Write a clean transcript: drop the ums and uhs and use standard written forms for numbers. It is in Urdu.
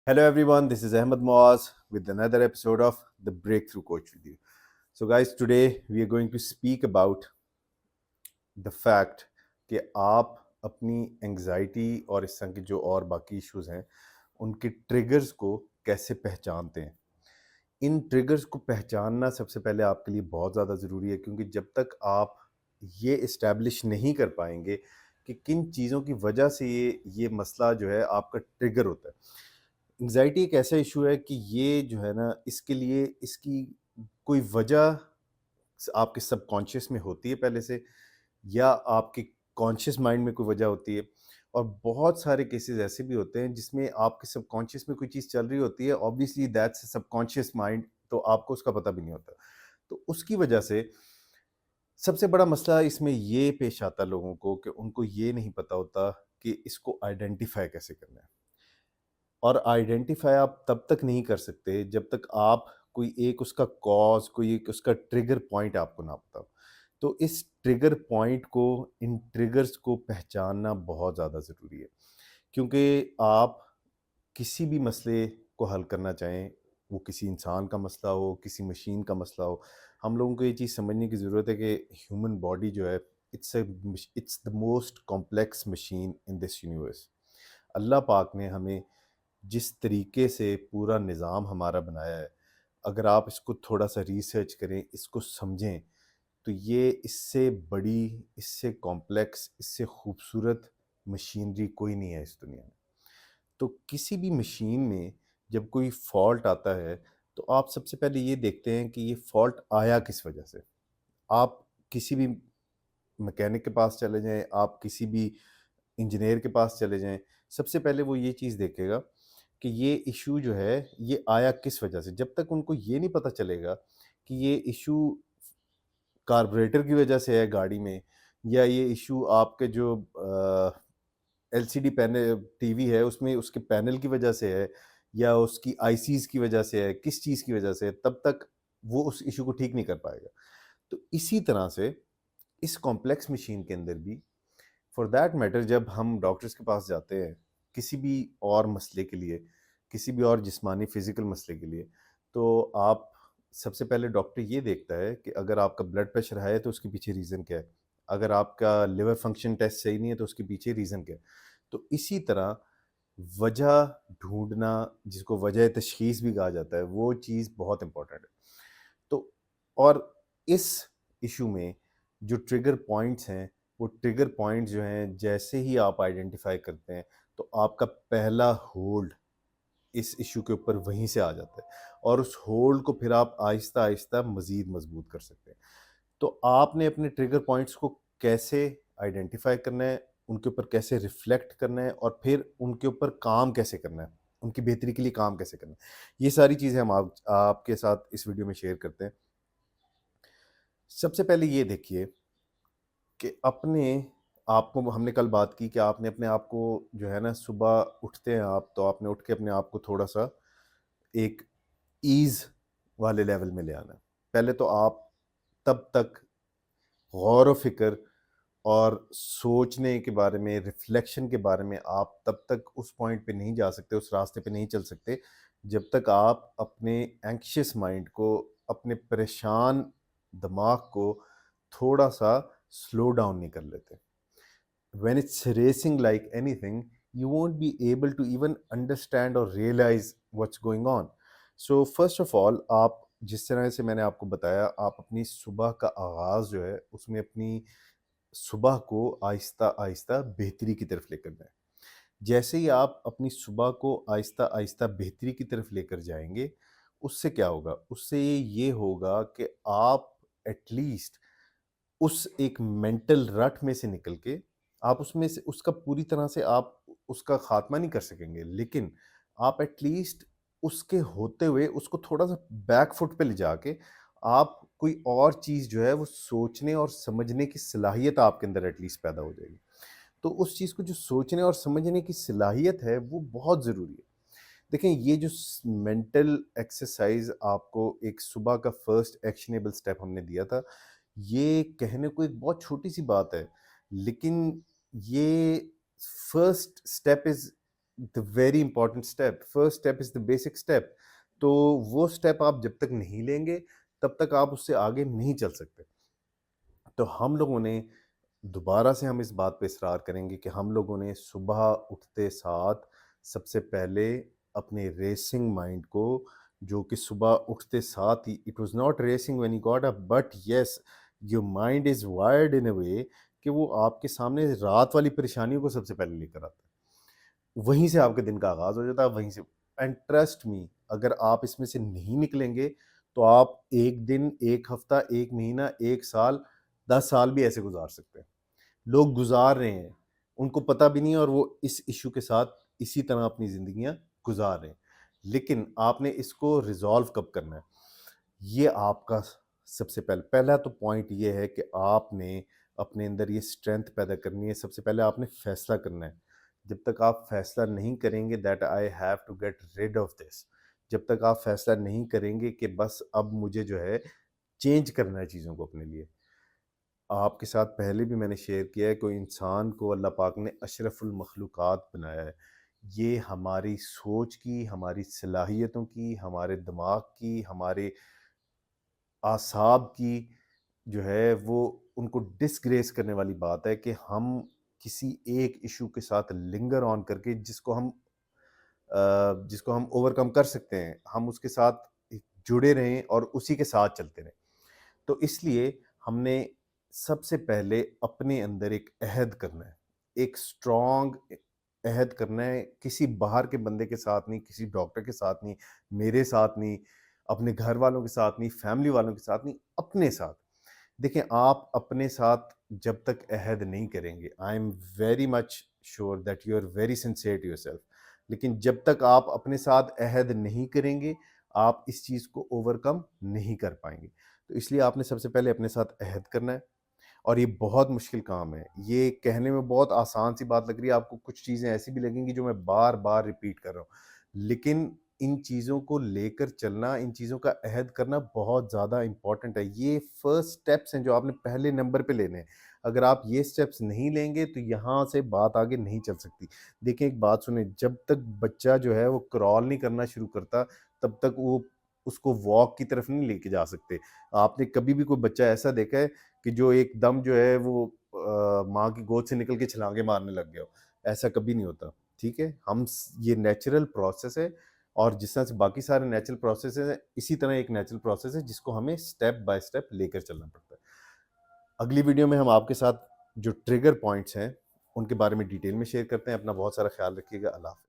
Hello everyone, this is Ahmed Moaz with another episode of The Breakthrough Coach with you. So guys, today we are going to speak about the fact کہ آپ اپنی انگزائٹی اور اس طرح کے جو اور باقی ایشوز ہیں ان کے ٹریگرز کو کیسے پہچانتے ہیں. ان ٹریگرز کو پہچاننا سب سے پہلے آپ کے لیے بہت زیادہ ضروری ہے، کیونکہ جب تک آپ یہ اسٹیبلش نہیں کر پائیں گے کہ کن چیزوں کی وجہ سے یہ مسئلہ جو ہے آپ کا ٹریگر ہوتا ہے. انگزائٹی ایک ایسا ایشو ہے کہ یہ جو ہے نا، اس کے لیے اس کی کوئی وجہ آپ کے سب کانشیس میں ہوتی ہے پہلے سے، یا آپ کے کانشیس مائنڈ میں کوئی وجہ ہوتی ہے. اور بہت سارے کیسز ایسے بھی ہوتے ہیں جس میں آپ کے سب کانشیس میں کوئی چیز چل رہی ہوتی ہے، obviously that's sub conscious mind, تو آپ کو اس کا پتہ بھی نہیں ہوتا. تو اس کی وجہ سے سب سے بڑا مسئلہ اس میں یہ پیش آتا ہے لوگوں کو کہ ان کو یہ نہیں پتہ ہوتا کہ اس کو آئیڈینٹیفائی کیسے کرنا ہے. اور آئیڈینٹیفائی آپ تب تک نہیں کر سکتے جب تک آپ کوئی ایک اس کا کاز، کوئی ایک اس کا ٹریگر پوائنٹ آپ کو نہ پتا ہو. تو اس ٹریگر پوائنٹ کو، ان ٹریگرز کو پہچاننا بہت زیادہ ضروری ہے، کیونکہ آپ کسی بھی مسئلے کو حل کرنا چاہیں، وہ کسی انسان کا مسئلہ ہو، کسی مشین کا مسئلہ ہو، ہم لوگوں کو یہ چیز سمجھنے کی ضرورت ہے کہ ہیومن باڈی جو ہے it's the most complex machine in this universe. اللہ پاک نے ہمیں جس طریقے سے پورا نظام ہمارا بنایا ہے، اگر آپ اس کو تھوڑا سا ریسرچ کریں، اس کو سمجھیں، تو یہ اس سے بڑی، اس سے کمپلیکس، اس سے خوبصورت مشینری کوئی نہیں ہے اس دنیا میں. تو کسی بھی مشین میں جب کوئی فالٹ آتا ہے تو آپ سب سے پہلے یہ دیکھتے ہیں کہ یہ فالٹ آیا کس وجہ سے. آپ کسی بھی میکینک کے پاس چلے جائیں، آپ کسی بھی انجینئر کے پاس چلے جائیں، سب سے پہلے وہ یہ چیز دیکھے گا کہ یہ ایشو جو ہے یہ آیا کس وجہ سے. جب تک ان کو یہ نہیں پتہ چلے گا کہ یہ ایشو کاربوریٹر کی وجہ سے ہے گاڑی میں، یا یہ ایشو آپ کے جو L C D panel T V ہے اس میں اس کے پینل کی وجہ سے ہے، یا اس کی آئی سیز کی وجہ سے ہے، کس چیز کی وجہ سے ہے، تب تک وہ اس ایشو کو ٹھیک نہیں کر پائے گا. تو اسی طرح سے اس کمپلیکس مشین کے اندر بھی، فار دیٹ میٹر، جب ہم ڈاکٹرز کے پاس جاتے ہیں کسی بھی اور مسئلے کے لیے، کسی بھی اور جسمانی فزیکل مسئلے کے لیے، تو آپ سب سے پہلے ڈاکٹر یہ دیکھتا ہے کہ اگر آپ کا بلڈ پریشر ہائی ہے تو اس کے پیچھے ریزن کیا ہے، اگر آپ کا لیور فنکشن ٹیسٹ صحیح نہیں ہے تو اس کے پیچھے ریزن کیا ہے. تو اسی طرح وجہ ڈھونڈنا، جس کو وجہ تشخیص بھی کہا جاتا ہے، وہ چیز بہت امپورٹنٹ ہے. تو اور اس ایشو میں جو ٹریگر پوائنٹس ہیں، وہ ٹریگر پوائنٹس جو ہیں جیسے ہی آپ آئیڈینٹیفائی کرتے ہیں تو آپ کا پہلا ہولڈ اس ایشو کے اوپر وہیں سے آ جاتا ہے، اور اس ہولڈ کو پھر آپ آہستہ آہستہ مزید مضبوط کر سکتے ہیں. تو آپ نے اپنے ٹریگر پوائنٹس کو کیسے آئیڈینٹیفائی کرنا ہے، ان کے اوپر کیسے ریفلیکٹ کرنا ہے، اور پھر ان کے اوپر کام کیسے کرنا ہے، ان کی بہتری کے لیے کام کیسے کرنا ہے، یہ ساری چیزیں ہم آپ کے ساتھ اس ویڈیو میں شیئر کرتے ہیں. سب سے پہلے یہ دیکھیے کہ اپنے آپ کو، ہم نے کل بات کی کہ آپ نے اپنے آپ کو جو ہے نا، صبح اٹھتے ہیں آپ، تو آپ نے اٹھ کے اپنے آپ کو تھوڑا سا ایک ایز والے لیول میں لے آنا ہے. پہلے تو آپ تب تک غور و فکر اور سوچنے کے بارے میں، ریفلیکشن کے بارے میں آپ تب تک اس پوائنٹ پہ نہیں جا سکتے، اس راستے پہ نہیں چل سکتے جب تک آپ اپنے اینکشیس مائنڈ کو، اپنے پریشان دماغ کو تھوڑا سا سلو ڈاؤن نہیں کر لیتے. When it's racing like anything, you won't be able to even understand or realize what's going on. So first of all, آپ جس طرح سے میں نے آپ کو بتایا، آپ اپنی صبح کا آغاز جو ہے اس میں اپنی صبح کو آہستہ آہستہ بہتری کی طرف لے کر جائیں. جیسے ہی آپ اپنی صبح کو آہستہ آہستہ بہتری کی طرف لے کر جائیں گے، اس سے کیا ہوگا؟ اس سے یہ ہوگا کہ آپ ایٹ لیسٹ اس ایک مینٹل رٹ میں سے نکل کے، آپ اس میں سے، اس کا پوری طرح سے آپ اس کا خاتمہ نہیں کر سکیں گے، لیکن آپ ایٹ لیسٹ اس کے ہوتے ہوئے اس کو تھوڑا سا بیک فٹ پہ لے جا کے آپ کوئی اور چیز جو ہے وہ سوچنے اور سمجھنے کی صلاحیت آپ کے اندر ایٹ لیسٹ پیدا ہو جائے گی. تو اس چیز کو جو سوچنے اور سمجھنے کی صلاحیت ہے وہ بہت ضروری ہے. دیکھیں، یہ جو مینٹل ایکسرسائز آپ کو ایک صبح کا فرسٹ ایکشنیبل سٹیپ ہم نے دیا تھا، یہ کہنے کو ایک بہت چھوٹی سی بات ہے، لیکن یہ first step is the very important step. First step is the basic step. تو وہ اسٹیپ آپ جب تک نہیں لیں گے تب تک آپ اس سے آگے نہیں چل سکتے. تو ہم لوگوں نے دوبارہ سے ہم اس بات پہ اصرار کریں گے کہ ہم لوگوں نے صبح اٹھتے ساتھ سب سے پہلے اپنے ریسنگ مائنڈ کو، جو کہ صبح اٹھتے ساتھ ہی it was not racing when you got up, but yes your mind is wired in a way کہ وہ آپ کے سامنے رات والی پریشانیوں کو سب سے پہلے لے کر آتا ہے. وہیں سے آپ کے دن کا آغاز ہو جاتا ہے، وہیں سے. اینڈ ٹرسٹ می، اگر آپ اس میں سے نہیں نکلیں گے تو آپ ایک دن، ایک ہفتہ، ایک مہینہ، ایک سال، 10 سال بھی ایسے گزار سکتے ہیں. لوگ گزار رہے ہیں، ان کو پتہ بھی نہیں، اور وہ اس ایشو کے ساتھ اسی طرح اپنی زندگیاں گزار رہے ہیں. لیکن آپ نے اس کو ریزالو کب کرنا ہے؟ یہ آپ کا سب سے پہلا تو پوائنٹ یہ ہے کہ آپ نے اپنے اندر یہ اسٹرینتھ پیدا کرنی ہے. سب سے پہلے آپ نے فیصلہ کرنا ہے. جب تک آپ فیصلہ نہیں کریں گے that I have to get rid of this, جب تک آپ فیصلہ نہیں کریں گے کہ بس اب مجھے جو ہے چینج کرنا ہے چیزوں کو اپنے لیے. آپ کے ساتھ پہلے بھی میں نے شیئر کیا ہے، کوئی انسان کو اللہ پاک نے اشرف المخلوقات بنایا ہے. یہ ہماری سوچ کی، ہماری صلاحیتوں کی، ہمارے دماغ کی، ہمارے اعصاب کی جو ہے وہ ان کو ڈسگریس کرنے والی بات ہے کہ ہم کسی ایک ایشو کے ساتھ لنگر آن کر کے جس کو ہم اوور کم کر سکتے ہیں، ہم اس کے ساتھ جڑے رہیں اور اسی کے ساتھ چلتے رہیں. تو اس لیے ہم نے سب سے پہلے اپنے اندر ایک عہد کرنا ہے، ایک اسٹرانگ عہد کرنا ہے. کسی باہر کے بندے کے ساتھ نہیں، کسی ڈاکٹر کے ساتھ نہیں، میرے ساتھ نہیں، اپنے گھر والوں کے ساتھ نہیں، فیملی والوں کے ساتھ نہیں، اپنے ساتھ. دیکھیں، آپ اپنے ساتھ جب تک عہد نہیں کریں گے، I am very much sure that you are very sincere to yourself, لیکن جب تک آپ اپنے ساتھ عہد نہیں کریں گے آپ اس چیز کو اوور کم نہیں کر پائیں گے. تو اس لیے آپ نے سب سے پہلے اپنے ساتھ عہد کرنا ہے، اور یہ بہت مشکل کام ہے. یہ کہنے میں بہت آسان سی بات لگ رہی ہے، آپ کو کچھ چیزیں ایسی بھی لگیں گی جو میں بار بار ریپیٹ کر رہا ہوں، لیکن ان چیزوں کو لے کر چلنا، ان چیزوں کا عہد کرنا بہت زیادہ امپورٹنٹ ہے. یہ فرسٹ سٹیپس ہیں جو آپ نے پہلے نمبر پہ لینے ہیں. اگر آپ یہ سٹیپس نہیں لیں گے تو یہاں سے بات آگے نہیں چل سکتی. دیکھیں، ایک بات سنیں، جب تک بچہ جو ہے وہ کرال نہیں کرنا شروع کرتا تب تک وہ اس کو واک کی طرف نہیں لے کے جا سکتے. آپ نے کبھی بھی کوئی بچہ ایسا دیکھا ہے کہ جو ایک دم جو ہے وہ ماں کی گود سے نکل کے چھلانگے مارنے لگ گیا ہو؟ ایسا کبھی نہیں ہوتا. ٹھیک ہے، یہ نیچرل پروسیس ہے، اور جس طرح سے باقی سارے نیچرل پروسیس ہیں اسی طرح ایک نیچرل پروسیس ہے جس کو ہمیں سٹیپ بائی سٹیپ لے کر چلنا پڑتا ہے. اگلی ویڈیو میں ہم آپ کے ساتھ جو ٹریگر پوائنٹس ہیں ان کے بارے میں ڈیٹیل میں شیئر کرتے ہیں. اپنا بہت سارا خیال رکھیے گا. اللہ حافظ.